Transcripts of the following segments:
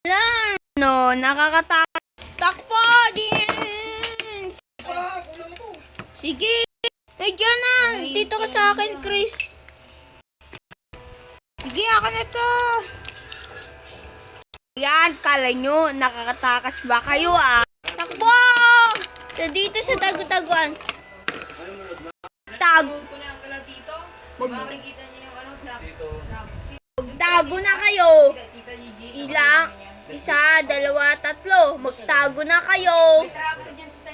Lang, no, nakakatakot. Takpo din. Sige. Nagyan na. Dito ka sa akin, Chris. Sige, ako na to. Yan, kala nyo, nakakatakas ba kayo Takbo! Dito sa tago-taguan. Magtago na kayo. Ilang? Isa, dalawa, tatlo. Magtago na kayo.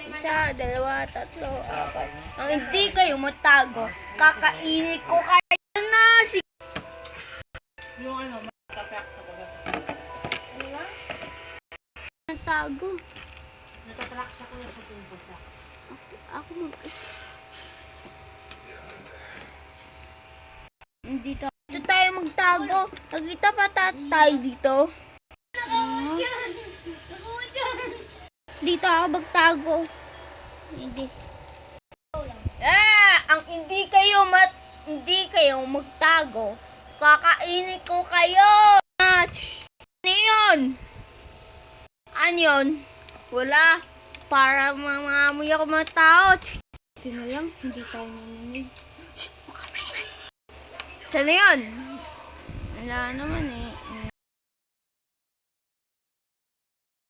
Isa, dalawa, tatlo, apat. Ang hindi kayo magtago, kakainin ko kayo na. Yung matatak sa baba. Ano nga? Natago. Natatrack siya ko sa tubo ka. Ako mag-isa. Dito tayo magtago. Nakita pa tayo dito. Dito ako magtago. Hindi. Ang hindi kayo magtago, kakainin ko kayo. Ano yun? Ano yun? Wala. Para mamamoy ako mga tao. Ito na lang, hindi tayo naninig. Saan na yun? Wala naman